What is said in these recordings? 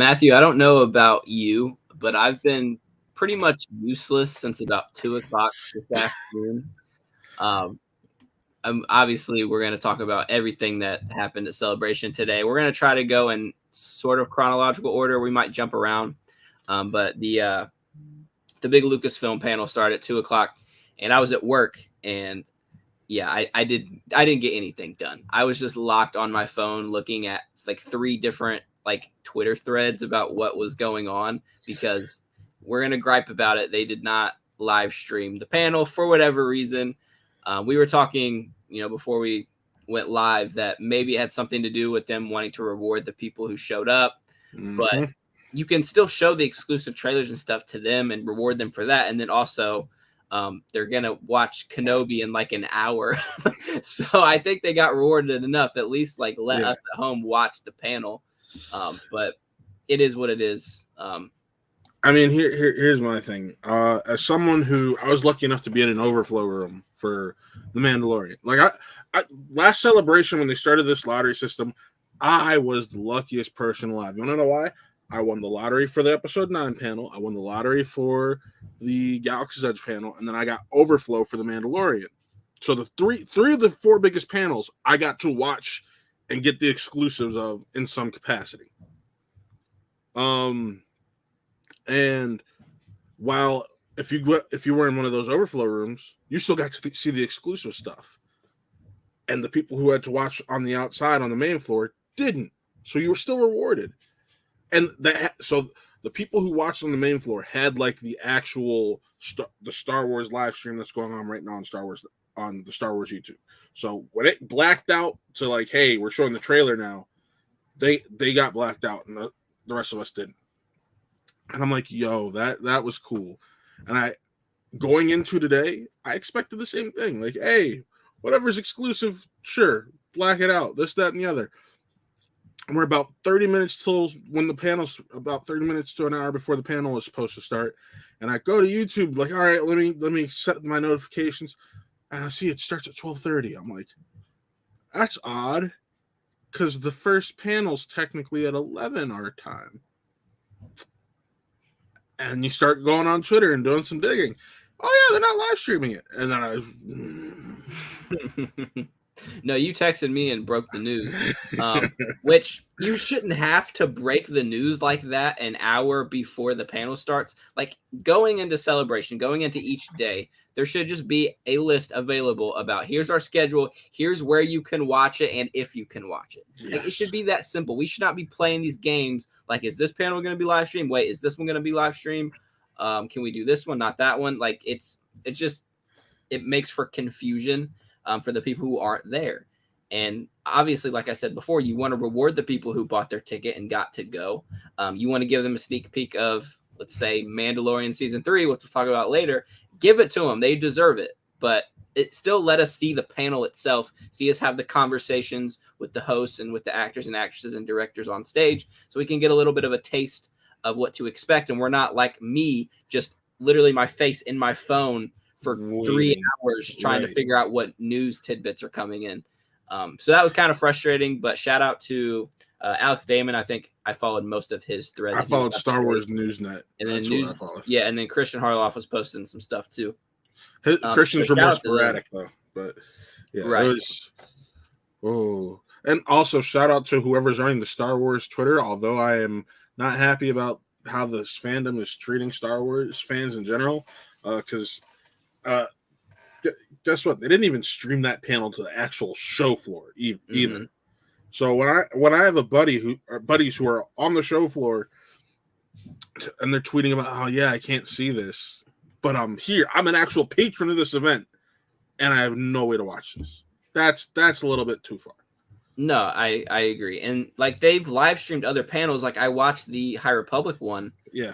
Matthew, I don't know about you, but I've been pretty much useless since about 2 o'clock this afternoon. Um, obviously, we're going to talk about everything that happened at Celebration today. We're going to try to go in sort of chronological order. We might jump around, but the big Lucasfilm panel started at 2 o'clock, and I was at work, and yeah, I didn't get anything done. I was just locked on my phone looking at like 3 different like Twitter threads about what was going on because we're gonna gripe about it. They did not live stream the panel for whatever reason. We were talking, before we went live that maybe it had something to do with them wanting to reward the people who showed up, but you can still show the exclusive trailers and stuff to them and reward them for that, and then also. They're gonna watch Kenobi in like an hour, so I think they got rewarded enough. At least like let us at home watch the panel, but it is what it is. I mean, here's my thing. As someone who I was lucky enough to be in an overflow room for The Mandalorian, like I last Celebration when they started this lottery system, I was the luckiest person alive. You wanna know why? I won the lottery for the episode 9 panel. I won the lottery for the Galaxy's Edge panel, and then I got overflow for the Mandalorian. So the three of the 4 biggest panels I got to watch and get the exclusives of in some capacity. And while if you were in one of those overflow rooms, you still got to see the exclusive stuff. And the people who had to watch on the outside on the main floor didn't. So you were still rewarded. And so the people who watched on the main floor had like the actual the Star Wars live stream that's going on right now on the Star Wars YouTube. So when it blacked out to like, hey, we're showing the trailer now, they got blacked out and the rest of us didn't. And I'm like, yo, that was cool. And going into today, I expected the same thing. Like, hey, whatever's exclusive, sure, black it out. This, that, and the other. And we're about 30 minutes till when the panel's about 30 minutes to an hour before the panel is supposed to start. And I go to YouTube, like, all right, let me set my notifications. And I see it starts at 12:30. I'm like, that's odd. Because the first panel's technically at 11 our time. And you start going on Twitter and doing some digging. Oh, yeah, they're not live streaming it. And then I was... No, you texted me and broke the news, which you shouldn't have to break the news like that an hour before the panel starts. Like going into Celebration, going into each day, there should just be a list available about here's our schedule, here's where you can watch it, and if you can watch it. Yes. Like, it should be that simple. We should not be playing these games like, is this panel going to be live streamed? Wait, is this one going to be live streamed? Can we do this one, not that one? Like it makes for confusion. For the people who aren't there. And obviously, like I said before, you want to reward the people who bought their ticket and got to go. You want to give them a sneak peek of, let's say, Mandalorian Season 3, which we'll talk about later. Give it to them. They deserve it. But it still let us see the panel itself, see us have the conversations with the hosts and with the actors and actresses and directors on stage so we can get a little bit of a taste of what to expect. And we're not like me, just literally my face in my phone for 3 hours trying to figure out what news tidbits are coming in. So that was kind of frustrating, but shout out to Alex Damon. I think I followed most of his threads. I followed Star Wars Newsnet. And then and then Christian Harloff was posting some stuff too. Christians were more sporadic though, but yeah, right. It was, and also shout out to whoever's running the Star Wars Twitter, although I am not happy about how this fandom is treating Star Wars fans in general, because guess what? They didn't even stream that panel to the actual show floor either. Mm-hmm. So when I have buddies who are on the show floor and they're tweeting about how I can't see this, but I'm here. I'm an actual patron of this event, and I have no way to watch this. That's a little bit too far. No, I agree. And like they've live streamed other panels. Like I watched the High Republic one. Yeah.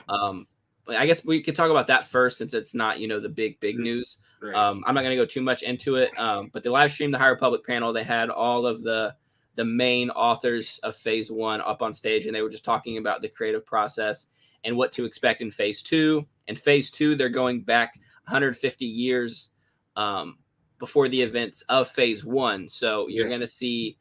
I guess we could talk about that first since it's not, the big news. Right. I'm not going to go too much into it. But they live streamed the High Republic panel. They had all of the main authors of Phase 1 up on stage, and they were just talking about the creative process and what to expect in Phase 2. And Phase 2, they're going back 150 years before the events of Phase 1. So you're going to see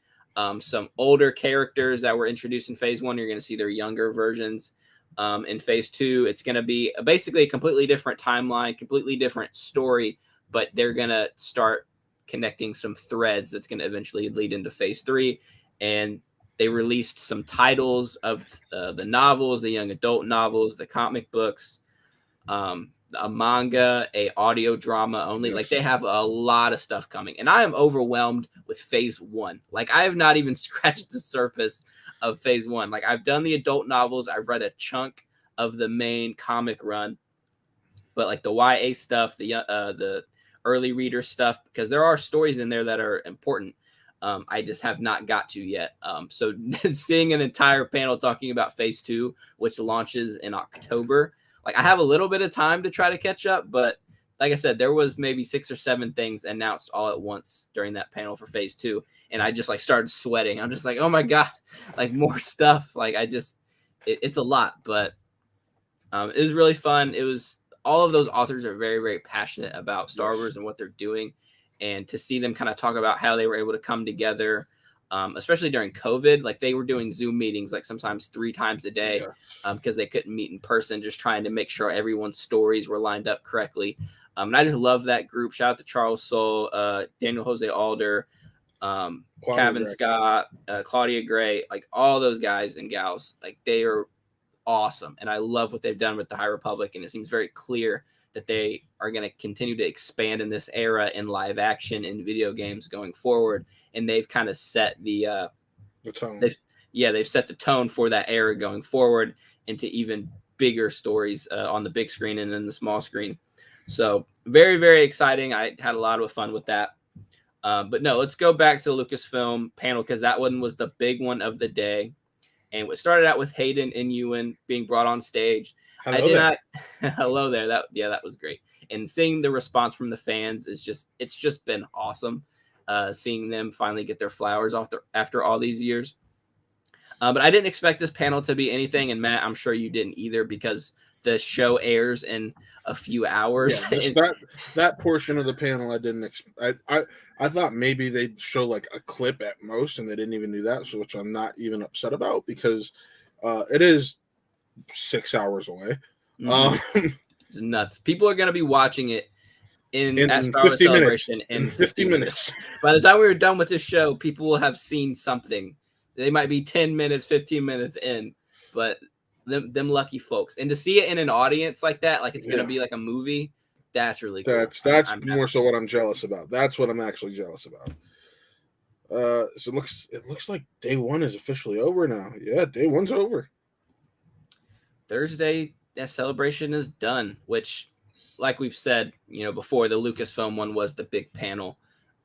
Some older characters that were introduced in phase 1, you're going to see their younger versions. In phase 2, it's going to be basically a completely different timeline, completely different story, but they're going to start connecting some threads that's going to eventually lead into phase 3. And they released some titles of the novels, the young adult novels, the comic books, a manga, a audio drama only. Yes. Like, they have a lot of stuff coming, and I am overwhelmed with phase 1. Like, I have not even scratched the surface of phase 1. Like, I've done the adult novels, I've read a chunk of the main comic run, but like the YA stuff, the early reader stuff, because there are stories in there that are important, I just have not got to yet. So seeing an entire panel talking about phase 2, which launches in October, like, I have a little bit of time to try to catch up, but like I said, there was maybe 6 or 7 things announced all at once during that panel for phase 2. And I just like started sweating. I'm just like, oh my God, like more stuff. Like, it's a lot, but it was really fun. It was, all of those authors are very, very passionate about Star Wars and what they're doing. And to see them kind of talk about how they were able to come together, especially during COVID, like they were doing Zoom meetings, like sometimes 3 times a day, because they couldn't meet in person, just trying to make sure everyone's stories were lined up correctly. And I just love that group. Shout out to Charles Soule, Daniel Jose Alder, Kevin Scott, Claudia Gray, like all those guys and gals, like they are awesome. And I love what they've done with the High Republic. And it seems very clear that they are going to continue to expand in this era in live action and video games going forward. And they've kind of set the tone. They've set the tone for that era going forward into even bigger stories on the big screen and then the small screen. So very, very exciting. I had a lot of fun with that. But no, let's go back to the Lucasfilm panel, because that one was the big one of the day. And it started out with Hayden and Ewan being brought on stage. Hello there. That was great. And seeing the response from the fans it's just been awesome. Seeing them finally get their flowers off after all these years. But I didn't expect this panel to be anything. And Matt, I'm sure you didn't either, because the show airs in a few hours. Yeah, that portion of the panel I didn't expect. I thought maybe they'd show like a clip at most, and they didn't even do that, so which I'm not even upset about, because it is 6 hours away. It's nuts. People are going to be watching it at Star Wars Celebration in 50 minutes. By the time we were done with this show, people will have seen something. They might be 10 minutes, 15 minutes in, but them lucky folks. And to see it in an audience like that, like it's going to be like a movie, that's really cool. That's more so what I'm jealous about. That's what I'm actually jealous about. So it looks like day 1 is officially over now. Yeah, day 1's over. Thursday, that celebration is done, which, like we've said, before, the Lucasfilm one was the big panel.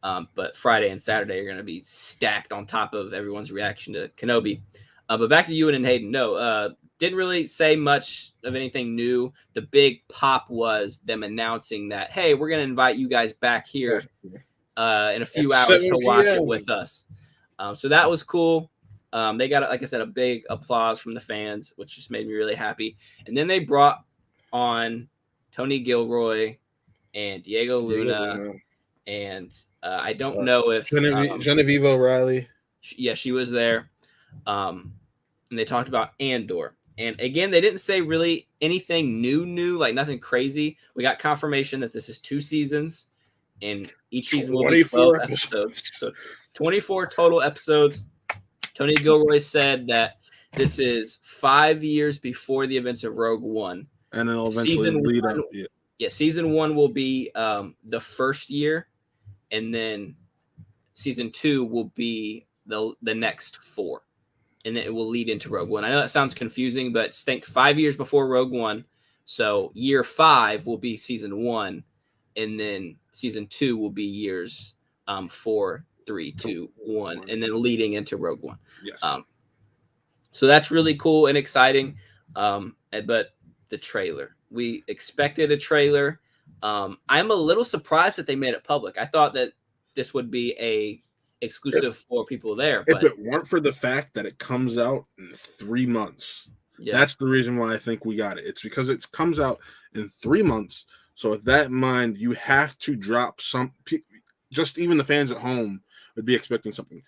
But Friday and Saturday are going to be stacked on top of everyone's reaction to Kenobi. But back to Ewan and Hayden. No, didn't really say much of anything new. The big pop was them announcing that, hey, we're going to invite you guys back here in a few hours to watch it with us. So that was cool. They got, like I said, a big applause from the fans, which just made me really happy. And then they brought on Tony Gilroy and Diego Luna. And I don't know if Genevieve O'Reilly. She was there. And they talked about Andor. And again, they didn't say really anything new, like nothing crazy. We got confirmation that this is 2 seasons, and each season will be 12 episodes. So 24 total episodes. Tony Gilroy said that this is 5 years before the events of Rogue One. And it'll eventually lead up. Yeah, season 1 will be the first year, and then season 2 will be the next 4. And then it will lead into Rogue One. I know that sounds confusing, but think 5 years before Rogue One. So year 5 will be season 1, and then season 2 will be years 4, 3, 2, 1, and then leading into Rogue One. Yes. So that's really cool and exciting. But the trailer, we expected a trailer. I'm a little surprised that they made it public. I thought that this would be a exclusive for people there. But if it weren't for the fact that it comes out in 3 months, that's the reason why I think we got it. It's because it comes out in 3 months. So with that in mind, you have to drop some. Just even the fans at home would be expecting something.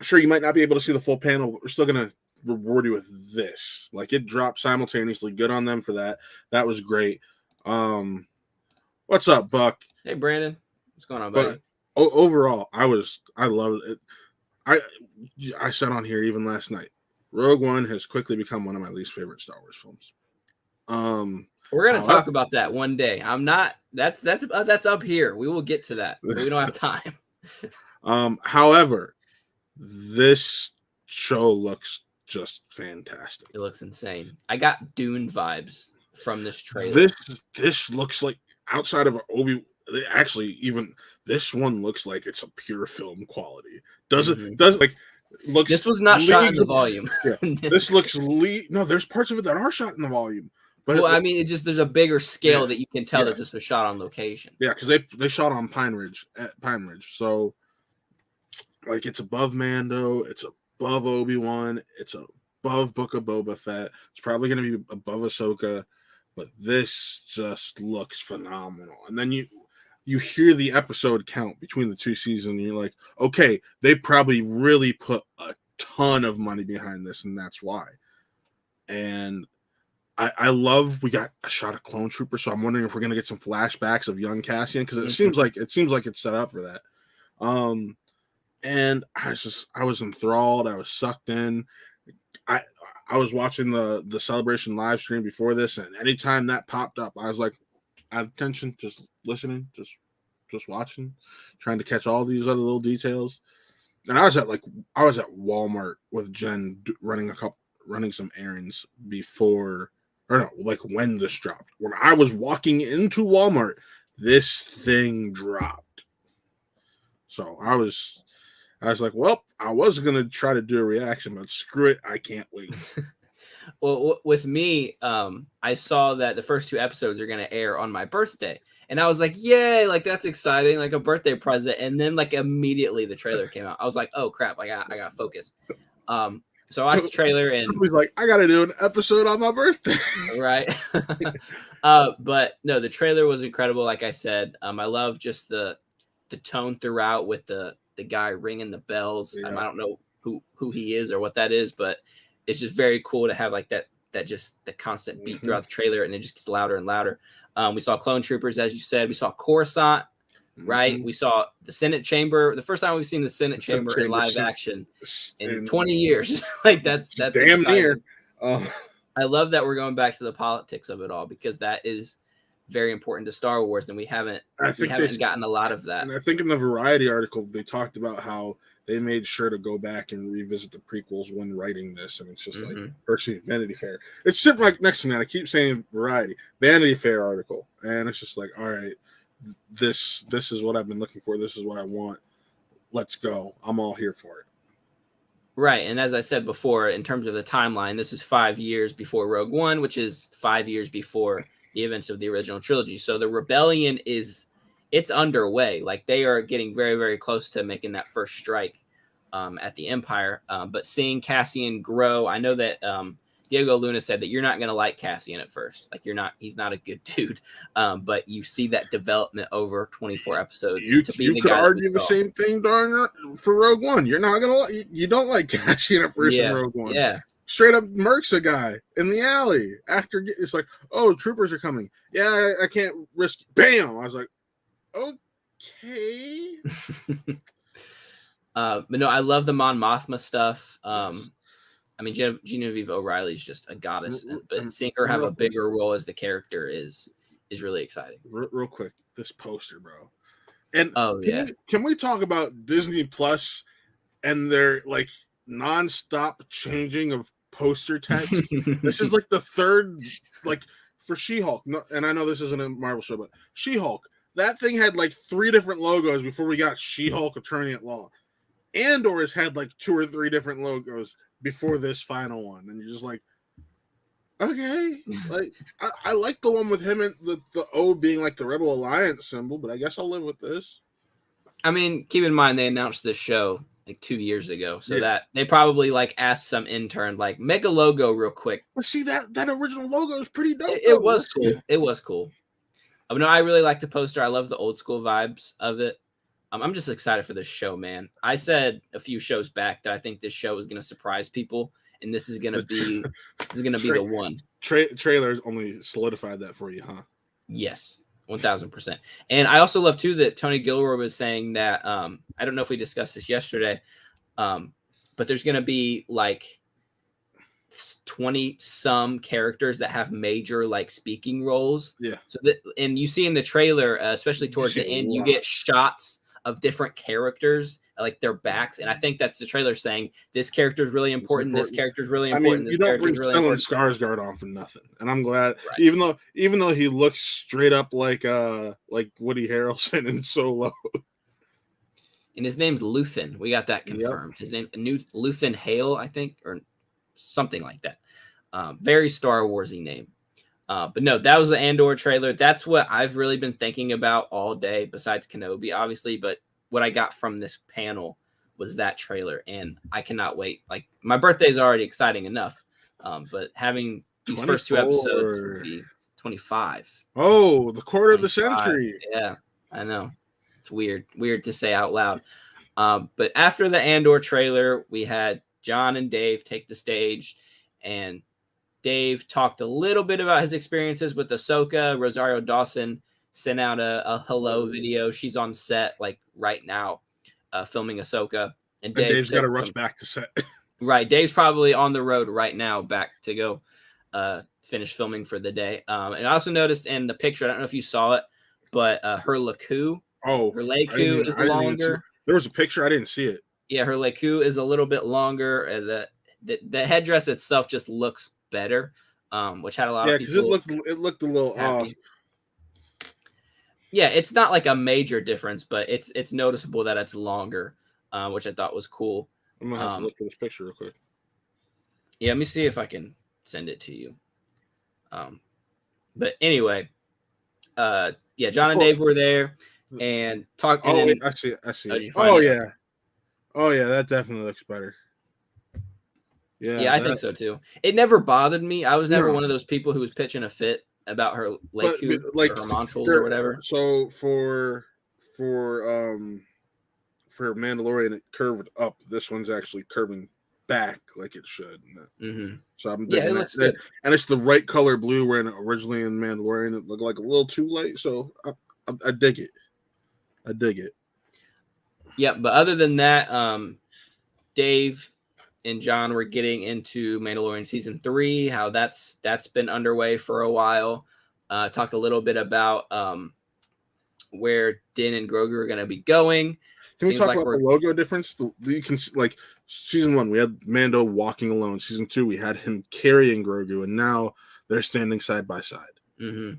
sure, you might not be able to see the full panel, but we're still gonna reward you with this. Like, it dropped simultaneously. Good on them for that. That was great. What's up, Buck? Hey, Brandon. What's going on, buddy? But overall, I loved it. I said on here even last night, Rogue One has quickly become one of my least favorite Star Wars films. We're gonna talk about that one day. I'm not. That's up here. We will get to that. But we don't have time. However, this show looks just fantastic. It looks insane. I got Dune vibes from this trailer. This looks like, outside of Obi, actually even this one looks like it's a pure film quality. Does like looks? This was not shot in the volume. Yeah. This looks no. There's parts of it that are shot in the volume. But well, I mean, it just there's a bigger scale that you can tell that this was shot on location. Yeah, because they shot on Pine Ridge. So like, it's above Mando, it's above Obi-Wan, it's above Book of Boba Fett. It's probably going to be above Ahsoka, but this just looks phenomenal. And then you hear the episode count between the two seasons, and you're like, okay, they probably really put a ton of money behind this, and that's why. And I love we got a shot of Clone Trooper, so I'm wondering if we're gonna get some flashbacks of young Cassian, because it seems like it's set up for that. And I was enthralled. I was sucked in. I was watching the Celebration live stream before this, and anytime that popped up, I was like, out of attention, just listening, just watching, trying to catch all these other little details. And I was at Walmart with Jen running some errands before, or no, like when this dropped. When I was walking into Walmart, this thing dropped. So I was like, well, I was gonna try to do a reaction, but screw it, I can't wait. Well, with me, I saw that the first 2 episodes are gonna air on my birthday, and I was like, yay, like that's exciting, like a birthday present. And then like immediately the trailer came out. I was like, oh crap, I got focused. So I watched the trailer, and was like, I got to do an episode on my birthday. Right. But no, the trailer was incredible. Like I said, I love just the tone throughout with the guy ringing the bells. Yeah. I don't know who he is or what that is, but it's just very cool to have like that just the constant beat throughout the trailer, and it just gets louder and louder. We saw Clone Troopers, as you said. We saw Coruscant. Right, we saw the Senate Chamber. The first time we've seen the Senate Chamber in live action in 20 years. Like that's damn near. I love that we're going back to the politics of it all, because that is very important to Star Wars, and we haven't gotten a lot of that. And I think in the Variety article they talked about how they made sure to go back and revisit the prequels when writing this, and it's just like personally Vanity Fair. It's super like next to me. I keep saying Variety, Vanity Fair article, and it's just like, all right. This is what I've been looking for. This is what I want. Let's go. I'm all here for it. Right. And as I said before, in terms of the timeline, this is 5 years before Rogue One, which is 5 years before the events of the original trilogy. So the rebellion it's underway. Like, they are getting very, very close to making that first strike at the Empire. But seeing Cassian grow, I know that Diego Luna said that you're not going to like Cassian at first. Like, he's not a good dude. But you see that development over 24 episodes. You could argue the same thing for Rogue One. You're not going to you don't like Cassian at first in Rogue One. Yeah. Straight up murks a guy in the alley after it's like, oh, troopers are coming. Yeah, I can't risk. Bam! I was like, okay. But no, I love the Mon Mothma stuff. I mean, Genevieve O'Reilly is just a goddess, but seeing her have a bigger role as the character is really exciting. Real quick, this poster, bro. And can we talk about Disney Plus and their like nonstop changing of poster text? This is like the third, like for She-Hulk. No, and I know this isn't a Marvel show, but She-Hulk. That thing had like 3 different logos before we got She-Hulk Attorney at Law. Andor has had like 2 or 3 different logos before this final one, and you're just like, okay, like I like the one with him and the O being like the Rebel Alliance symbol, but I guess I'll live with this. I mean, keep in mind they announced this show like 2 years ago, so that they probably like asked some intern like make a logo real quick. But see that original logo is pretty dope. It was cool. It was cool. No, I really like the poster. I love the old school vibes of it. I'm just excited for this show, man. I said a few shows back that I think this show is going to surprise people, and this is going to be the one. Trailers only solidified that for you, huh? Yes, 1000%. And I also love too that Tony Gilroy was saying that I don't know if we discussed this yesterday, but there's going to be like 20 some characters that have major like speaking roles. Yeah. So that, and you see in the trailer, especially towards the end, you get shots of different characters, like their backs, and I think that's the trailer saying this character is really important. This character is really important. I mean, you don't bring Stellan Skarsgård on for nothing, and I'm glad. Right. Even though he looks straight up like Woody Harrelson in Solo. And his name's Luthen. We got that confirmed. Yep. His name Luthen Hale, I think, or something like that. Very Star Warsy name. But no, that was the Andor trailer. That's what I've really been thinking about all day, besides Kenobi, obviously. But what I got from this panel was that trailer, and I cannot wait. Like, my birthday is already exciting enough, but having these first 2 episodes would be 25. Oh, the quarter of the century. Yeah, I know. It's weird to say out loud. But after the Andor trailer, we had John and Dave take the stage, and Dave talked a little bit about his experiences with Ahsoka. Rosario Dawson sent out a hello video. She's on set like right now, filming Ahsoka. And Dave's got to rush back to set. Right. Dave's probably on the road right now back to go finish filming for the day. And I also noticed in the picture, I don't know if you saw it, but her Laku. Oh, her Laku is longer. There was a picture. I didn't see it. Yeah, her Laku is a little bit longer. The headdress itself just looks better, which had a lot of people. Yeah, because it looked a little off. Yeah, it's not like a major difference, but it's noticeable that it's longer, which I thought was cool. I'm gonna have to look for this picture real quick. Yeah, let me see if I can send it to you. But anyway, yeah, John and Dave were there and talking. Oh, wait, I see it. Oh yeah. Oh yeah, that definitely looks better. Yeah, I think so too. It never bothered me. I was never one of those people who was pitching a fit about her Laku, like her Montrals or whatever. So for Mandalorian, it curved up. This one's actually curving back like it should. Mm-hmm. So I'm digging that. And it's the right color blue. Where originally in Mandalorian it looked like a little too light. So I dig it. I dig it. Yeah, but other than that, Dave and John were getting into Mandalorian season 3, how that's been underway for a while. Talked a little bit about where Din and Grogu are going to be going. Can we talk about the logo difference? You can like season 1, we had Mando walking alone. Season 2, we had him carrying Grogu, and now they're standing side by side. Mm-hmm.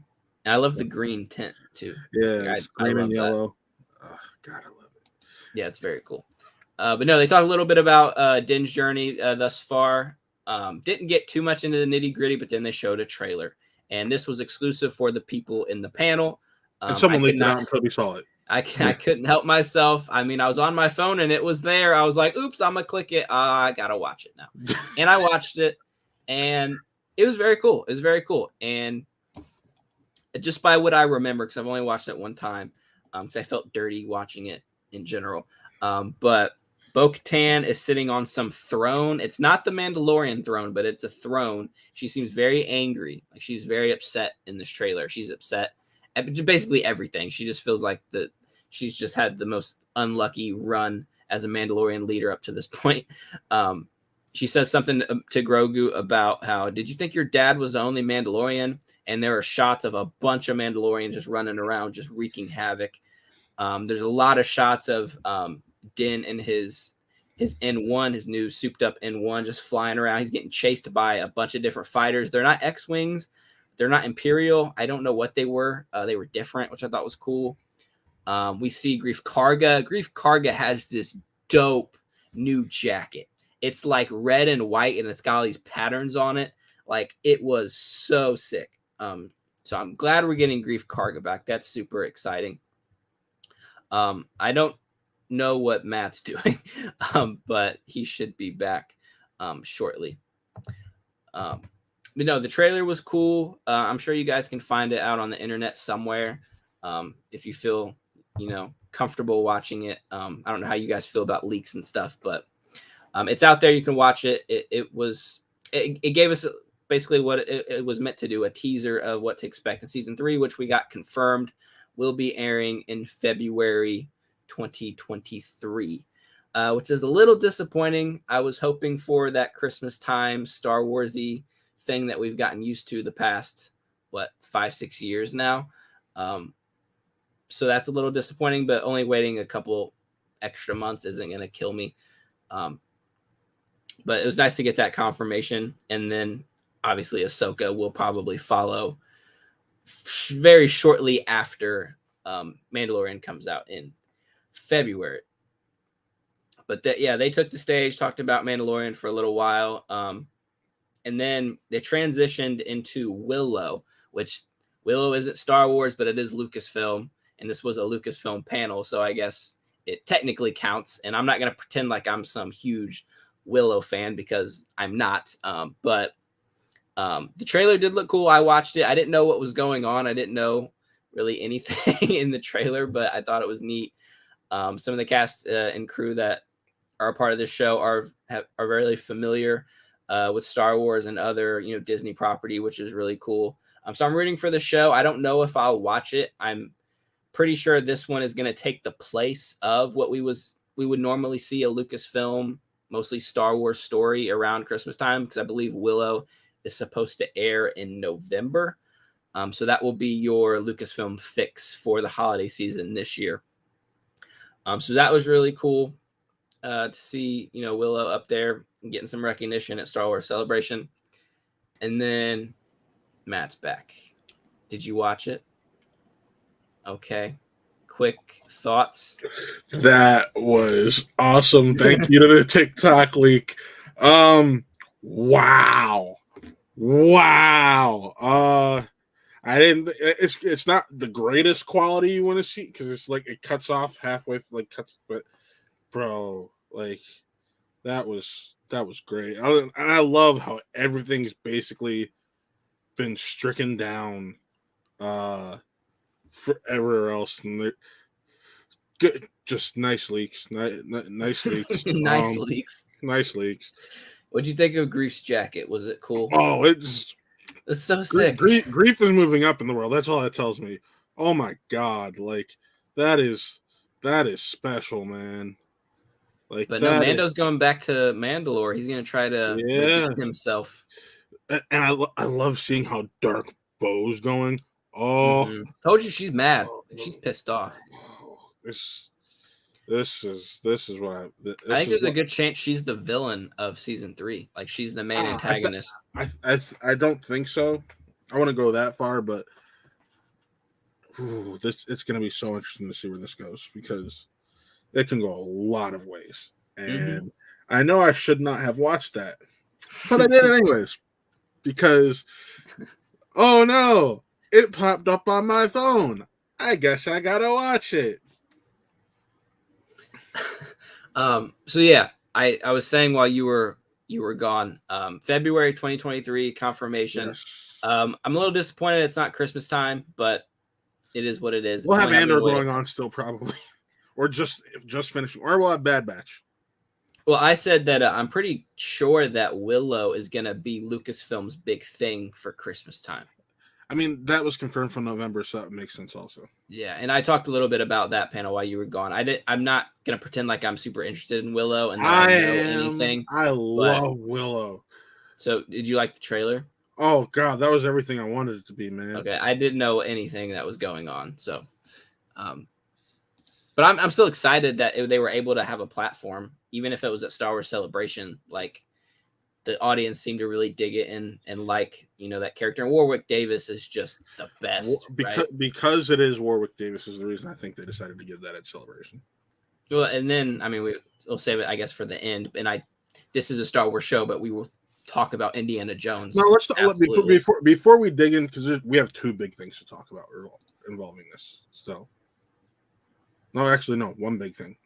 And I love the green tint too. Yeah, green and yellow. Oh, God, I love it. Yeah, it's very cool. But no, they talked a little bit about Din's journey thus far. Didn't get too much into the nitty gritty, but then they showed a trailer, and this was exclusive for the people in the panel. And someone leaked it out until we saw it. I couldn't help myself. I mean, I was on my phone and it was there. I was like, "Oops, I'm gonna click it. I gotta watch it now." And I watched it, and it was very cool. It was very cool, and just by what I remember, because I've only watched it one time, because I felt dirty watching it in general. But Bo-Katan is sitting on some throne. It's not the Mandalorian throne, but it's a throne. She seems very angry. Like, she's very upset in this trailer. She's upset at basically everything. She just feels like she's just had the most unlucky run as a Mandalorian leader up to this point. She says something to Grogu about how, did you think your dad was the only Mandalorian? And there are shots of a bunch of Mandalorians just running around, just wreaking havoc. There's a lot of shots of Din and his N1, his new souped up N1, just flying around. He's getting chased by a bunch of different fighters. They're not X-Wings. They're not Imperial. I don't know what they were. They were different, which I thought was cool. We see Greef Karga. Greef Karga has this dope new jacket. It's like red and white, and it's got all these patterns on it. Like, it was so sick. So I'm glad we're getting Greef Karga back. That's super exciting. I don't know what Matt's doing, but he should be back shortly. But no, the trailer was cool. I'm sure you guys can find it out on the internet somewhere. If you feel, comfortable watching it. I don't know how you guys feel about leaks and stuff, but it's out there. You can watch it. It gave us basically what it was meant to do, a teaser of what to expect in season 3, which we got confirmed will be airing in February 2023, which is a little disappointing. I was hoping for that Christmas time Star Wars-y thing that we've gotten used to the past, 5-6 years now. So that's a little disappointing, but only waiting a couple extra months isn't going to kill me. But it was nice to get that confirmation. And then obviously Ahsoka will probably follow very shortly after Mandalorian comes out in February. But they took the stage, talked about Mandalorian for a little while. And then they transitioned into Willow, which Willow isn't Star Wars, but it is Lucasfilm. And this was a Lucasfilm panel. So I guess it technically counts. And I'm not going to pretend like I'm some huge Willow fan because I'm not. But the trailer did look cool. I watched it. I didn't know what was going on. I didn't know really anything in the trailer, but I thought it was neat. Some of the cast and crew that are a part of this show are really familiar with Star Wars and other Disney property, which is really cool. So I'm rooting for the show. I don't know if I'll watch it. I'm pretty sure this one is going to take the place of what we would normally see a Lucasfilm, mostly Star Wars story around Christmas time, because I believe Willow is supposed to air in November. So that will be your Lucasfilm fix for the holiday season this year. So that was really cool to see, Willow up there and getting some recognition at Star Wars Celebration. And then Matt's back. Did you watch it? Okay. Quick thoughts. That was awesome. Thank you to the TikTok leak. Wow. I didn't. It's not the greatest quality you want to see because it's like it cuts off halfway, but bro, like that was great. And I love how everything's basically been stricken down for everywhere else, and good, just nice leaks, nice leaks, nice leaks. What'd you think of Grief's jacket? Was it cool? Oh, it's so sick. Grief is moving up in the world. That's all that tells me. Oh my god, like that is special, man. Like, but no, Mando's going back to Mandalore. He's gonna try to redeem himself. And I love seeing how dark Bo's going. Oh, told you she's mad. She's pissed off. This is what I think there's a good chance she's the villain of season 3. Like she's the main antagonist. I don't think so. I want to go that far, but it's going to be so interesting to see where this goes because it can go a lot of ways. And I know I should not have watched that, but I did it anyways because oh no, it popped up on my phone. I guess I gotta watch it. So yeah, I was saying while you were gone, February 2023 confirmation. Yes. I'm a little disappointed it's not Christmas time, but it is what it is. We'll have Andor going on still probably, or just finishing, or we'll have Bad Batch. Well, I said that I'm pretty sure that Willow is gonna be Lucasfilm's big thing for Christmas time. I mean, that was confirmed for November, so that makes sense also. Yeah, and I talked a little bit about that panel while you were gone. I'm not going to pretend like I'm super interested in Willow and not know anything. I love Willow. So, did you like the trailer? Oh, God, that was everything I wanted it to be, man. Okay, I didn't know anything that was going on, so. But I'm still excited that they were able to have a platform, even if it was at Star Wars Celebration, like, the audience seemed to really dig it and like, that character. And Warwick Davis is just the best. Because it is Warwick Davis is the reason I think they decided to give that at Celebration. Well, and then, I mean, we'll save it, I guess, for the end. And this is a Star Wars show, but we will talk about Indiana Jones. No, let's talk before we dig in, because we have two big things to talk about involving this. So, no, actually, no, one big thing.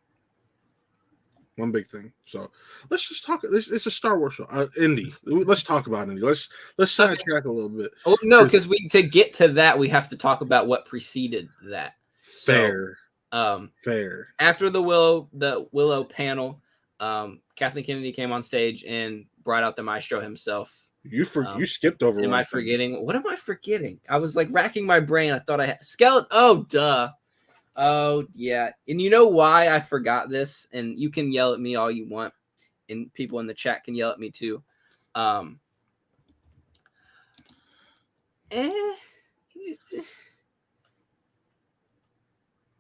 So let's just talk. It's a Star Wars show. Indy. Let's talk about Indy. Let's sidetrack a little bit. Oh no, because to get to that, we have to talk about what preceded that. Fair. Fair. After the Willow panel, Kathleen Kennedy came on stage and brought out the maestro himself. You skipped over. Am I forgetting? What am I forgetting? I was like racking my brain. I thought I had skeleton. Oh, duh. Oh, yeah. And you know why I forgot this? And you can yell at me all you want, and people in the chat can yell at me too.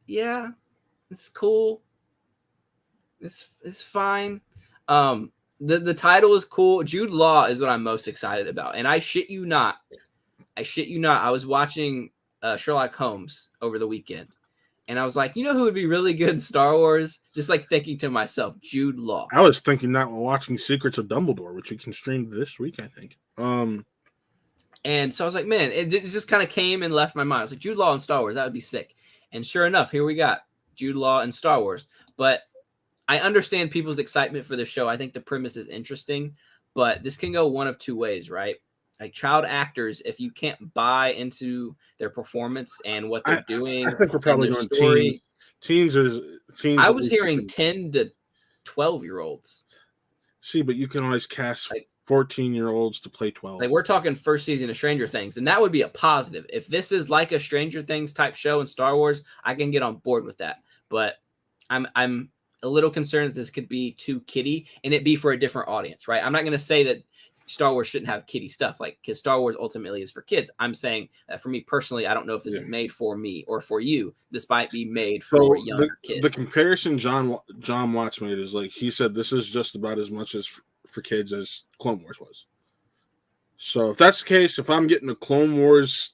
Yeah, it's cool. It's fine. The title is cool. Jude Law is what I'm most excited about, and I shit you not. I was watching Sherlock Holmes over the weekend, and I was like, you know who would be really good in Star Wars? Just like thinking to myself, Jude Law. I was thinking that while watching Secrets of Dumbledore, which you can stream this week, I think. And so I was like, man, it just kind of came and left my mind. I was like, Jude Law in Star Wars, that would be sick. And sure enough, here we got Jude Law in Star Wars. But I understand people's excitement for the show. I think the premise is interesting, but this can go one of two ways, right? Like child actors, if you can't buy into their performance and what they're doing, I think we're probably going teens. Teens. I was hearing 10 to 12-year-olds. See, but you can always cast 14-year-olds to play 12. Like we're talking first season of Stranger Things, and that would be a positive. If this is like a Stranger Things type show in Star Wars, I can get on board with that. But I'm a little concerned that this could be too kiddie and it be for a different audience, right? I'm not going to say that Star Wars shouldn't have kiddie stuff, like because Star Wars ultimately is for kids. I'm saying that for me personally, I don't know if this is made for me or for you. This might be made for younger kids. The comparison John Watts made is like he said this is just about as much as for kids as Clone Wars was. So if that's the case, if I'm getting a Clone Wars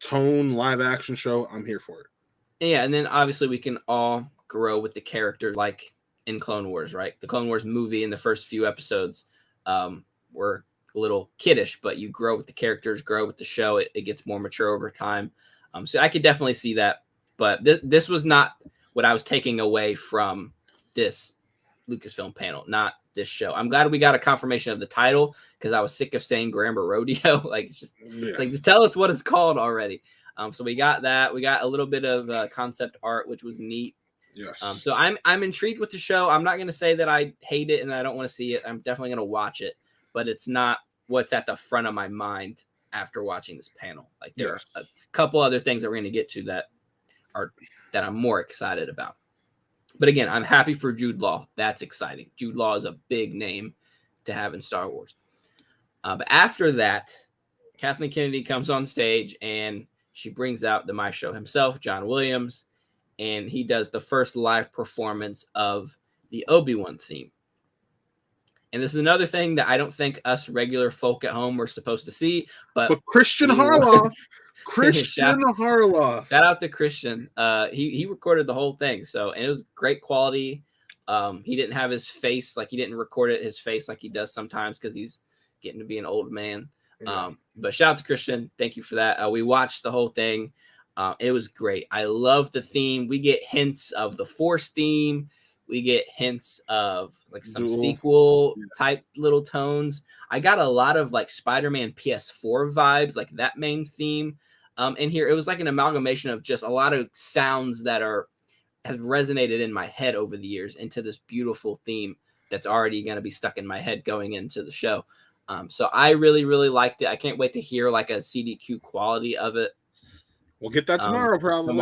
tone live action show, I'm here for it. Yeah, and then obviously we can all grow with the character like in Clone Wars, right? The Clone Wars movie in the first few episodes were a little kiddish, but you grow with the characters, grow with the show. It gets more mature over time. So I could definitely see that. But this was not what I was taking away from this Lucasfilm panel, not this show. I'm glad we got a confirmation of the title because I was sick of saying Grammar Rodeo. Like it's like just tell us what it's called already. So we got that. We got a little bit of concept art, which was neat. Yes. So I'm intrigued with the show. I'm not going to say that I hate it and I don't want to see it. I'm definitely going to watch it, but it's not what's at the front of my mind after watching this panel. Like there are a couple other things that we're going to get to that I'm more excited about. But again, I'm happy for Jude Law. That's exciting. Jude Law is a big name to have in Star Wars. But after that, Kathleen Kennedy comes on stage and she brings out the maestro himself, John Williams, and he does the first live performance of the Obi-Wan theme. And this is another thing that I don't think us regular folk at home were supposed to see. But Christian Harloff. Harloff. Shout out to Christian. He recorded the whole thing. And it was great quality. He didn't have his face, like he didn't record his face like he does sometimes because he's getting to be an old man. But shout out to Christian. Thank you for that. We watched the whole thing. It was great. I love the theme. We get hints of the Force theme. We get hints of like some sequel type little tones. I got a lot of like Spider-Man PS4 vibes, like that main theme. In here, it was like an amalgamation of just a lot of sounds that have resonated in my head over the years into this beautiful theme that's already going to be stuck in my head going into the show. So I really, really liked it. I can't wait to hear like a CDQ quality of it. We'll get that tomorrow, probably.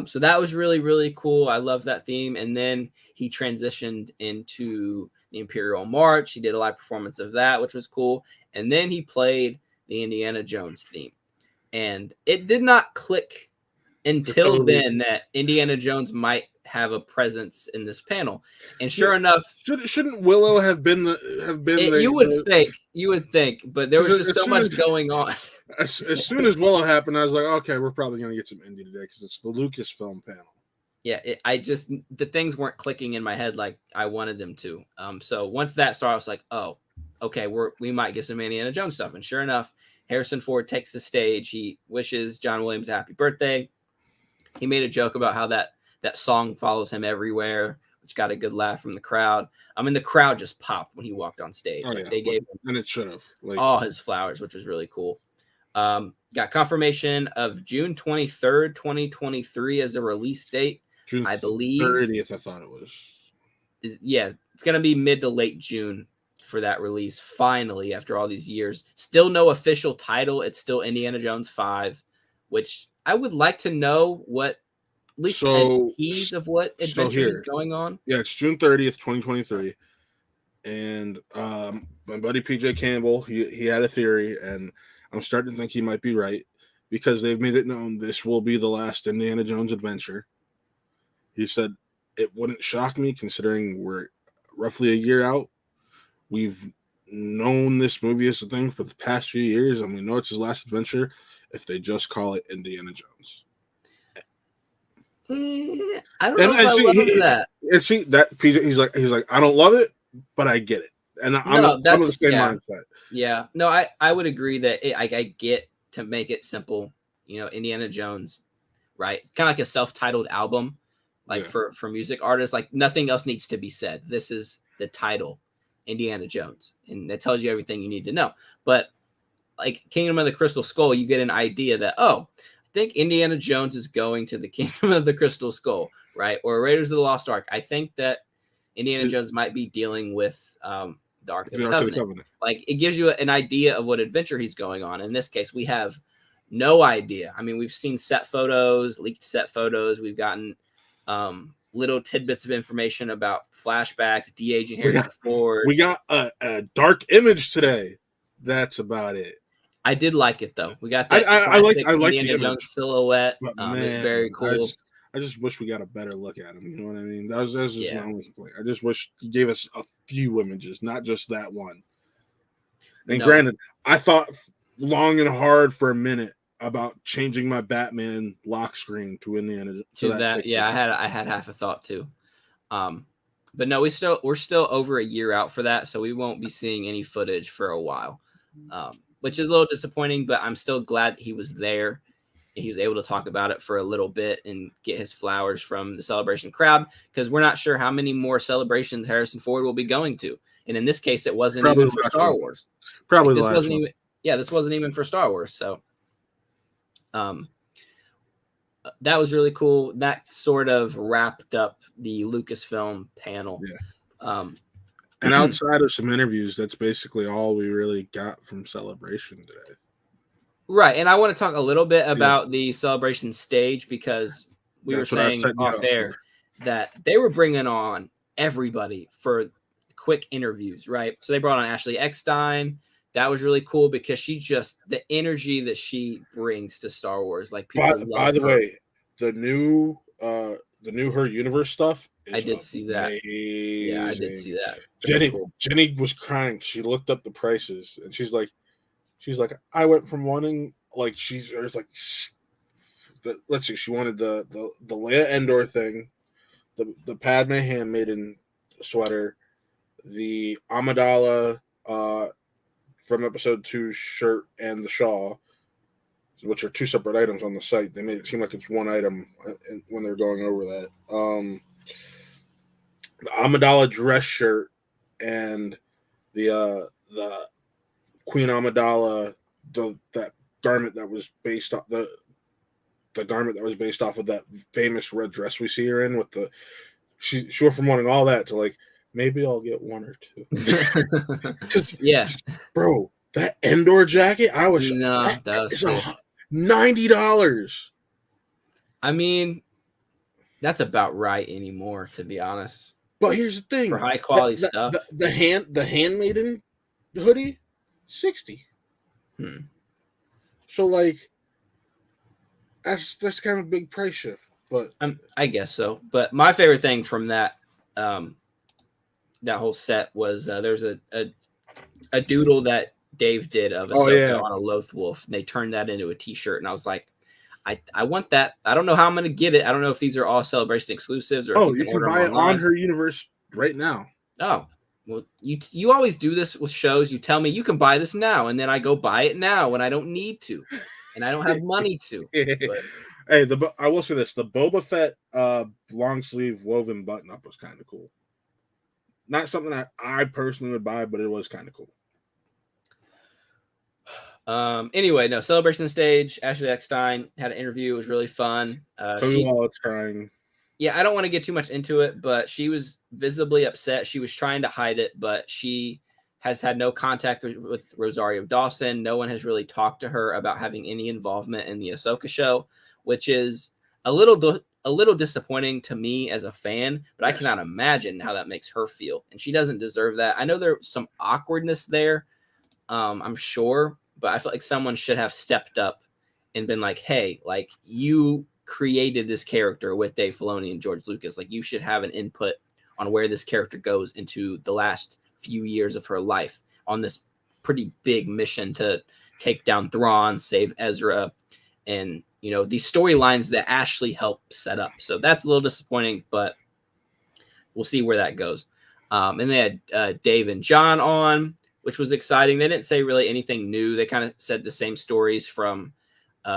So that was really, really cool. I love that theme. And then he transitioned into the Imperial March. He did a live performance of that, which was cool. And then he played the Indiana Jones theme. And it did not click until then that Indiana Jones might have a presence in this panel. And sure enough, shouldn't Willow have been you would think, but there was just so much going on. As soon as Willow happened, I was like, okay, we're probably going to get some Indy today because it's the Lucasfilm panel. Yeah, the things weren't clicking in my head like I wanted them to. So once that started, I was like, oh, okay, we might get some Indiana Jones stuff. And sure enough, Harrison Ford takes the stage. He wishes John Williams a happy birthday. He made a joke about how that song follows him everywhere, which got a good laugh from the crowd. The crowd just popped when he walked on stage. They gave him, and it should have all his flowers, which was really cool. Got confirmation of June 23rd, 2023 as a release date. June I believe 30th, I thought it was. Yeah, it's going to be mid to late June for that release. Finally, after all these years, still no official title. It's still Indiana Jones 5, which I would like to know what, at least a tease of what adventure is going on. Yeah, it's June 30th, 2023. And my buddy PJ Campbell, he had a theory, and I'm starting to think he might be right, because they've made it known this will be the last Indiana Jones adventure. He said it wouldn't shock me, considering we're roughly a year out. We've known this movie is a thing for the past few years, and we know it's his last adventure if they just call it Indiana Jones. I don't know if I love that. And see that PJ, he's like, I don't love it, but I get it, and I'm of the same mindset. Yeah, no, I would agree that I get to make it simple. You know, Indiana Jones, right? It's kind of like a self-titled album, like for music artists. Like nothing else needs to be said. This is the title, Indiana Jones, and that tells you everything you need to know. But like Kingdom of the Crystal Skull, you get an idea that, oh, I think Indiana Jones is going to the Kingdom of the Crystal Skull, right? Or Raiders of the Lost Ark. I think that Indiana Jones might be dealing with the Ark of the Covenant. Like it gives you an idea of what adventure he's going on. In this case, we have no idea. I mean, we've seen set photos, leaked set photos. We've gotten little tidbits of information about flashbacks, de-aging Harrison Ford. We got a dark image today. That's about it. I did like it though. We got that. I like Indiana Jones silhouette. It's very cool. I just wish we got a better look at him. You know what I mean? That was just my only complaint. I just wish he gave us a few images, not just that one. And granted, I thought long and hard for a minute about changing my Batman lock screen to Indiana. To that, yeah, I had half a thought too. But no, we're still over a year out for that, so we won't be seeing any footage for a while, which is a little disappointing. But I'm still glad he was there. He was able to talk about it for a little bit and get his flowers from the Celebration crowd, because we're not sure how many more celebrations Harrison Ford will be going to. And in this case, it wasn't even for Star Wars. Probably this wasn't even. Yeah, this wasn't even for Star Wars. So, that was really cool. That sort of wrapped up the Lucasfilm panel. Yeah. And outside of some interviews, that's basically all we really got from Celebration today. Right, and I want to talk a little bit about the Celebration stage, because we were saying off air that they were bringing on everybody for quick interviews, right? So they brought on Ashley Eckstein. That was really cool, because the energy that she brings to Star Wars, like people love by the way, the new Her Universe stuff is I did see that. Yeah, I did see that. Jenny was crying. She looked up the prices, and she's like, I went from wanting, like, let's see, she wanted the Leia Endor thing, the Padme handmaiden sweater, the Amidala from episode 2 shirt, and the shawl, which are two separate items on the site. They made it seem like it's one item when they're going over that. The Amidala dress shirt and the Queen Amidala, that garment that was based off the garment that was based off of that famous red dress we see her in, with the she went from wanting all that to like, maybe I'll get one or two. Yeah, bro, that Endor jacket, I was that was cool. $90. I mean, that's about right anymore, to be honest. But here's the thing: for high quality stuff, the handmaiden hoodie, $60. So like, that's kind of a big price shift. But I guess so. But my favorite thing from that whole set was there's a doodle that Dave did of Ahsoka on a Loth Wolf, and they turned that into a T-shirt, and I was like, I want that. I don't know how I'm going to get it. I don't know if these are all Celebration exclusives, or if you can buy it on Her Universe right now. Oh, well, you always do this with shows. You tell me you can buy this now, and then I go buy it now when I don't need to, and I don't have money to. But. Hey, I will say this: the Boba Fett long sleeve woven button up was kind of cool. Not something that I personally would buy, but it was kind of cool. Anyway, no celebration stage. Ashley Eckstein had an interview. It was really fun. It's trying. Yeah, I don't want to get too much into it, but she was visibly upset. She was trying to hide it, but she has had no contact with Rosario Dawson. No one has really talked to her about having any involvement in the Ahsoka show, which is a little disappointing to me as a fan, but I cannot imagine how that makes her feel. And she doesn't deserve that. I know there's some awkwardness there, I'm sure, but I feel like someone should have stepped up and been like, hey, like, you created this character with Dave Filoni and George Lucas. Like, you should have an input on where this character goes into the last few years of her life on this pretty big mission to take down Thrawn, save Ezra, and, you know, these storylines that Ashley helped set up. So that's a little disappointing, but we'll see where that goes. And they had Dave and John on, which was exciting. They didn't say really anything new. They kind of said the same stories from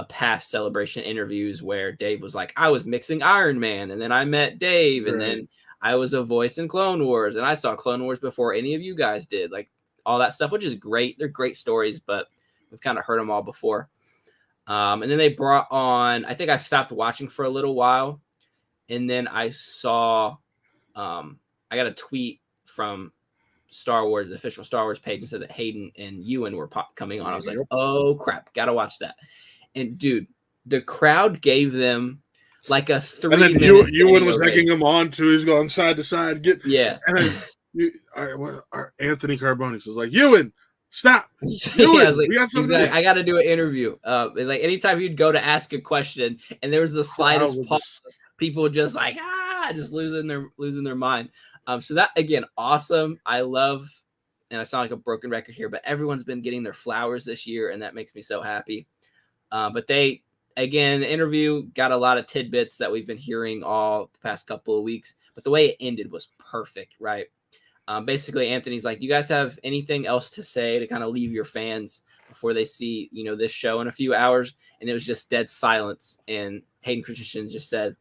past Celebration interviews where Dave was like, I was mixing Iron Man, and then I met Dave, and then I was a voice in Clone Wars, and I saw Clone Wars before any of you guys did. Like, all that stuff, which is great. They're great stories, but we've kind of heard them all before. And then they brought on, I think I stopped watching for a little while, and then I saw, I got a tweet from Star Wars, the official Star Wars page, and said that Hayden and Ewan were coming on. I was like, oh crap, gotta watch that. And dude, the crowd gave them like a 3 minute. And then Ewan was making him on too. He's going side to side. And then Anthony Carbonis was like, Ewan, stop. Ewan, I was like, I got to do an interview. And like anytime you'd go to ask a question, and there was the slightest pause, people just like just losing their mind. So that, again, awesome. I love, and I sound like a broken record here, but everyone's been getting their flowers this year, and that makes me so happy. But they, again, the interview got a lot of tidbits that we've been hearing all the past couple of weeks, but the way it ended was perfect, right? Basically, Anthony's like, you guys have anything else to say to kind of leave your fans before they see, you know, this show in a few hours? And it was just dead silence. And Hayden Christensen just said,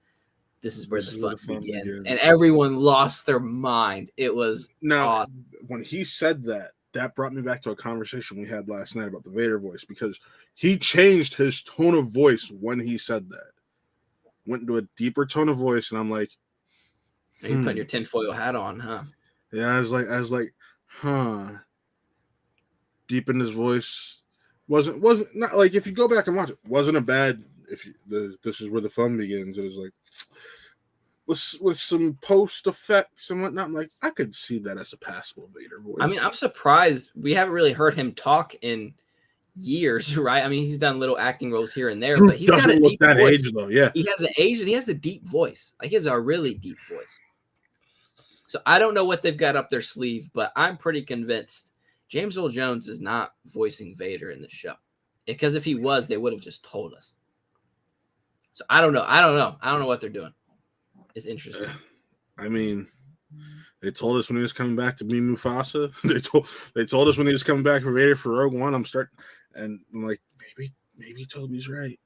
this is where the fun begins. And everyone lost their mind. It was awesome. When he said that, that brought me back to a conversation we had last night about the Vader voice, because he changed his tone of voice when he said that. Went into a deeper tone of voice, and I'm like, You're putting your tinfoil hat on, huh? Yeah, I was like, deep in his voice. Wasn't not like, if you go back and watch it, wasn't a bad, this is where the fun begins. It was like, with some post effects and whatnot, I'm like, I could see that as a passable Vader voice. I mean, I'm surprised we haven't really heard him talk in years, right? I mean, he's done little acting roles here and there, but he's got a deep voice. Age, though. Yeah, he has an age, and he has a deep voice. Like, he has a really deep voice. So I don't know what they've got up their sleeve, but I'm pretty convinced James Earl Jones is not voicing Vader in the show, because if he was, they would have just told us. So I don't know. I don't know what they're doing. It's interesting. I mean, they told us when he was coming back to be Mufasa. They told us when he was coming back for Vader for Rogue One. I'm like, maybe Toby's right.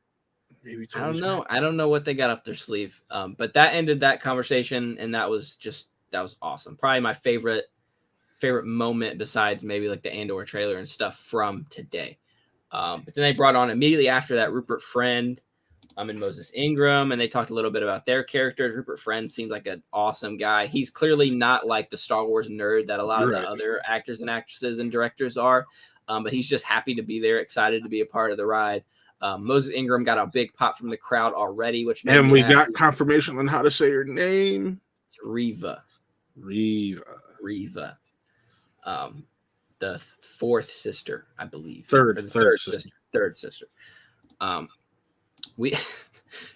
I don't know. Right. I don't know what they got up their sleeve. But that ended that conversation, and that was awesome. Probably my favorite moment, besides maybe like the Andor trailer and stuff from today. But then they brought on immediately after that Rupert Friend, and Moses Ingram, and they talked a little bit about their characters. Rupert Friend seems like an awesome guy. He's clearly not like the Star Wars nerd that a lot of the other actors and actresses and directors are, but he's just happy to be there, excited to be a part of the ride. Moses Ingram got a big pop from the crowd already, which made we got confirmation on how to say her name. It's Reva. The fourth sister, I believe. Third sister.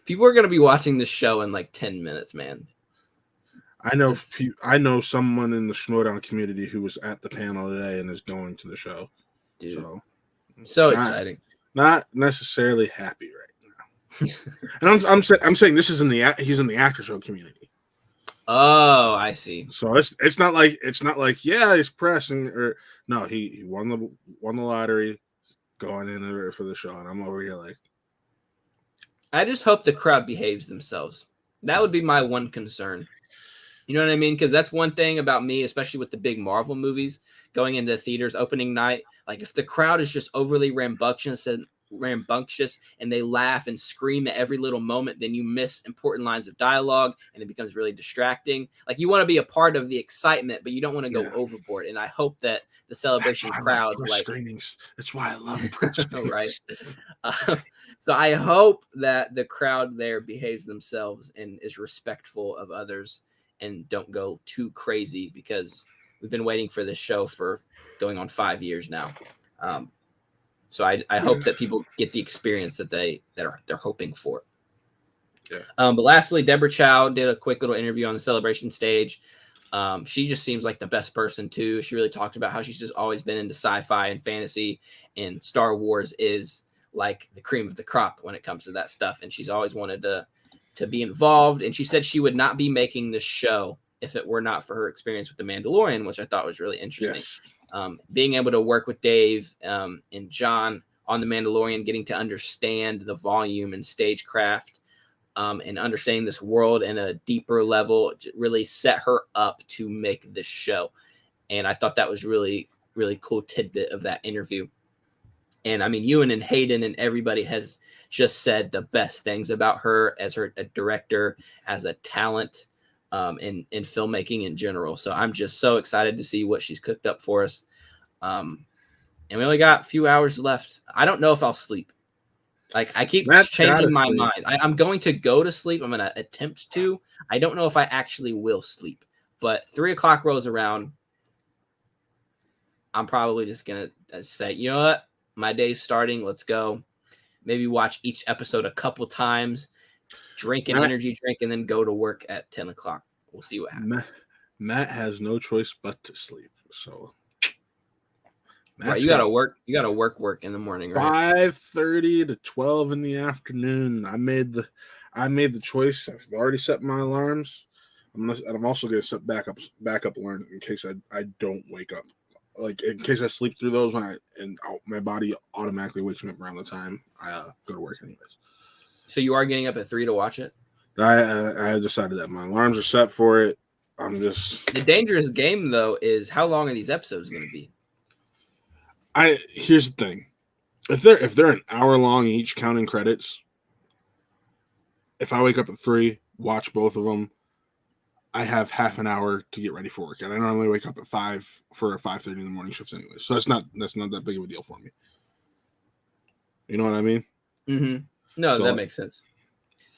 People are going to be watching this show in like 10 minutes, man. I know someone in the Schmodown community who was at the panel today and is going to the show. Dude, so exciting. Not necessarily happy right now. And I'm saying this is he's in the after show community. Oh, I see. So it's not like he's pressing, or no, he won the lottery, going in for the show, and I'm over here like, I just hope the crowd behaves themselves. That would be my one concern. You know what I mean? Because that's one thing about me, especially with the big Marvel movies going into theaters opening night. Like if the crowd is just overly rambunctious and they laugh and scream at every little moment, then you miss important lines of dialogue and it becomes really distracting. Like you want to be a part of the excitement, but you don't want to go overboard. And I hope that the celebration crowd, like screenings. That's why I love press screenings. Right. So I hope that the crowd there behaves themselves and is respectful of others and don't go too crazy, because we've been waiting for this show for going on 5 years now. So I hope that people get the experience that they're hoping for. Yeah. But lastly, Deborah Chow did a quick little interview on the celebration stage. She just seems like the best person too. She really talked about how she's just always been into sci-fi and fantasy, and Star Wars is like the cream of the crop when it comes to that stuff. And she's always wanted to be involved. And she said she would not be making this show if it were not for her experience with The Mandalorian, which I thought was really interesting. Yeah. Being able to work with Dave and John on The Mandalorian, getting to understand the volume and stagecraft, and understanding this world in a deeper level really set her up to make this show. And I thought that was really, really cool tidbit of that interview. And I mean, Ewan and Hayden and everybody has just said the best things about her as a director, as a talent, in filmmaking in general. So I'm just so excited to see what she's cooked up for us. And we only got a few hours left. I don't know if I'll sleep. Like I keep changing my mind. I'm going to go to sleep. I'm going to attempt to. I don't know if I actually will sleep, but 3:00 rolls around. I'm probably just going to say, you know what? My day's starting. Let's go. Maybe watch each episode a couple times, drink an energy drink, and then go to work at 10:00. We'll see what happens. Matt has no choice but to sleep. So right, you gotta work. You gotta work in the morning, right? 5:30 to 12 in the afternoon. I made the choice. I've already set my alarms. I'm also gonna set backup alarm in case I don't wake up. Like in case I sleep through those my body automatically wakes me up around the time I go to work anyways. So you are getting up at 3 to watch it? I decided that my alarms are set for it. I'm just the dangerous game though is how long are these episodes going to be? Here's the thing. If they're an hour long each counting credits, if I wake up at 3, watch both of them, I have half an hour to get ready for work. And I normally wake up at 5 for a 5:30 in the morning shift anyway. So that's not that big of a deal for me. You know what I mean? Mm-hmm. No, that makes sense.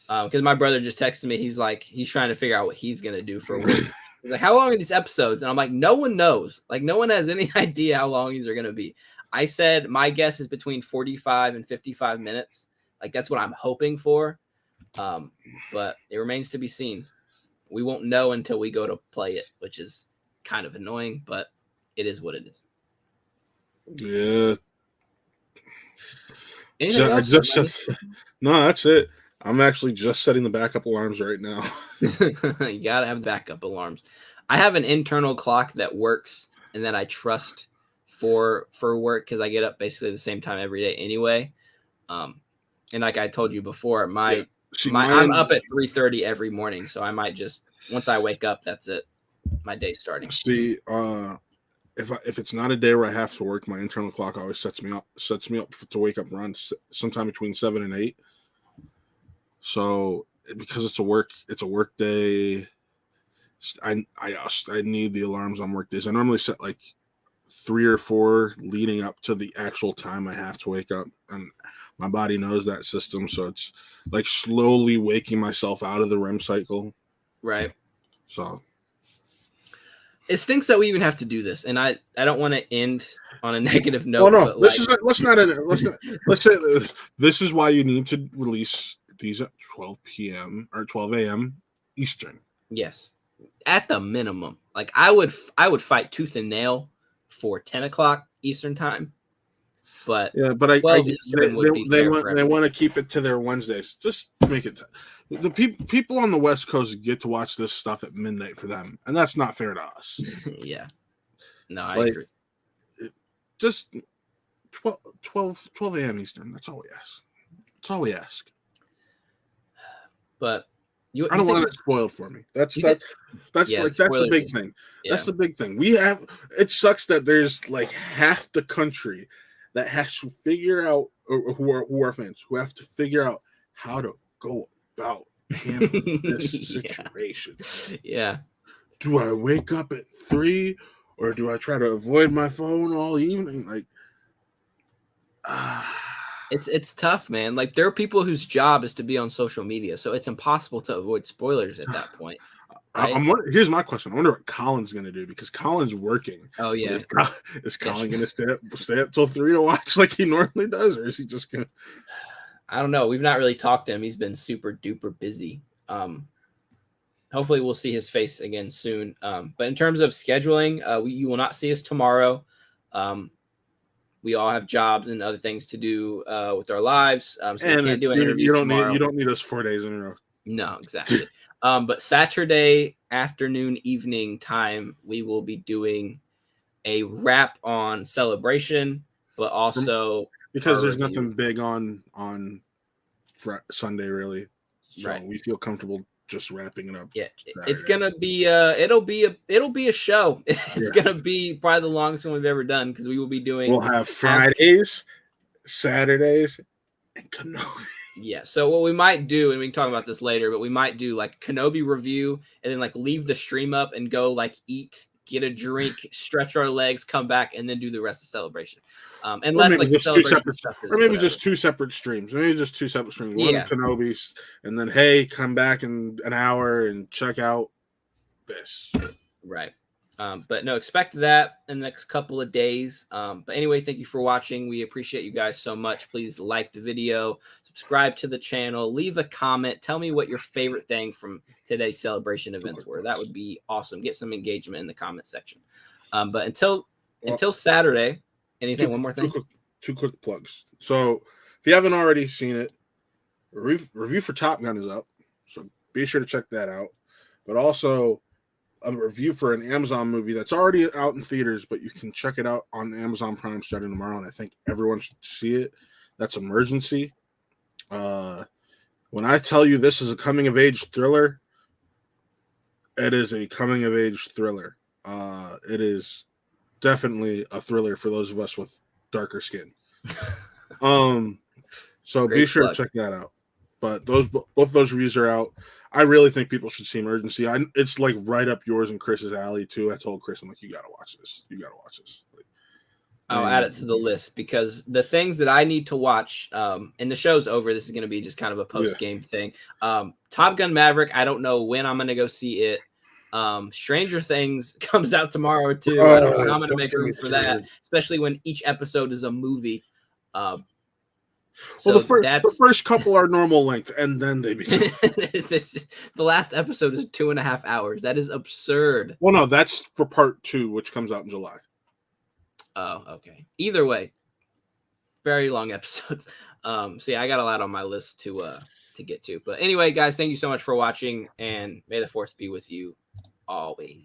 Because my brother just texted me. He's like, he's trying to figure out what he's going to do for work. He's like, how long are these episodes? And I'm like, no one knows. Like, no one has any idea how long these are going to be. I said, my guess is between 45 and 55 minutes. Like, that's what I'm hoping for. But it remains to be seen. We won't know until we go to play it, which is kind of annoying, but it is what it is. Yeah. Anything else? No, that's it. I'm actually just setting the backup alarms right now. You gotta have backup alarms. I have an internal clock that works and that I trust for work because I get up basically the same time every day anyway. And like I told you before, I'm up at 3:30 every morning, so I might just once I wake up, that's it. My day starting. See, if it's not a day where I have to work, my internal clock always sets me up to wake up around sometime between 7 and 8. So because it's a work day, I need the alarms on work days. I normally set like 3 or 4 leading up to the actual time I have to wake up, and my body knows that system, so it's like slowly waking myself out of the REM cycle. Right. So it stinks that we even have to do this, and I don't want to end on a negative note. Well, no, let's say this is why you need to release these at 12 p.m. or 12 a.m. Eastern. Yes, at the minimum. Like I would fight tooth and nail for 10:00 Eastern time. But yeah, but they want to keep it to their Wednesdays. Just make it. The people on the West Coast get to watch this stuff at midnight for them, and that's not fair to us. Yeah, no, I agree. Just 12 a.m. Eastern. That's all we ask. That's all we ask. But You I don't think want it spoiled for me. That's you think that's yeah, like that's the spoilers big is thing. yeah. That's the big thing. We have it sucks that there's like half the country that has to figure out or who are fans who have to figure out how to go about handling this situation. Yeah. Do I wake up at 3 or do I try to avoid my phone all evening? Like It's tough, man. Like there are people whose job is to be on social media, so it's impossible to avoid spoilers at that point, right? Here's my question. I wonder what Colin's going to do because Colin's working. Oh But yeah. is Colin going to stay up till 3 to watch like he normally does, or is he just going to? I don't know. We've not really talked to him. He's been super duper busy. Hopefully we'll see his face again soon. But in terms of scheduling, you will not see us tomorrow. We all have jobs and other things to do with our lives, so we can't do an interview tomorrow. You don't need us 4 days in a row. No, exactly. But Saturday afternoon, evening time, we will be doing a wrap on Celebration, but also because there's nothing big on Sunday really, so right. we feel comfortable just wrapping it up. Yeah, Saturday. it's gonna be it'll be a show. It's gonna be probably the longest one we've ever done because we will be doing. We'll have Fridays, Saturdays, and Kenobi. Yeah, so what we might do, and we can talk about this later, but we might do like Kenobi review and then like leave the stream up and go like eat, get a drink, stretch our legs, come back, and then do the rest of Celebration. Unless like the Celebration stuff is or maybe just 2 separate streams. Maybe just 2 separate streams. One Kenobi's, and then hey, come back in an hour and check out this. Right. But no, expect that in the next couple of days. But anyway, thank you for watching. We appreciate you guys so much. Please like the video, subscribe to the channel, leave a comment. Tell me what your favorite thing from today's Celebration events were. That would be awesome. Get some engagement in the comment section. But until Saturday, anything? One more thing? Two quick plugs. So if you haven't already seen it, review for Top Gun is up. So be sure to check that out. But also a review for an Amazon movie that's already out in theaters, but you can check it out on Amazon Prime starting tomorrow, and I think everyone should see it. That's Emergency. When I tell you this is a coming-of-age thriller, it is a coming-of-age thriller. It is definitely a thriller for those of us with darker skin. So be sure to check that out. But both those reviews are out. I really think people should see Emergency. It's like right up yours and Chris's alley too. I told Chris, I'm like, you gotta watch this. You gotta watch this. Like, I'll add it to the list because the things that I need to watch, and the show's over. This is going to be just kind of a post-game thing. Top Gun Maverick, I don't know when I'm going to go see it. Stranger Things comes out tomorrow too. I don't know how I'm going to make room for that, especially when each episode is a movie. So the first couple are normal length, and then they become. The last episode is 2.5 hours. That is absurd. Well, no, that's for part 2, which comes out in July. Oh, okay. Either way, very long episodes. So yeah, I got a lot on my list to get to. But anyway, guys, thank you so much for watching, and may the 4th be with you always.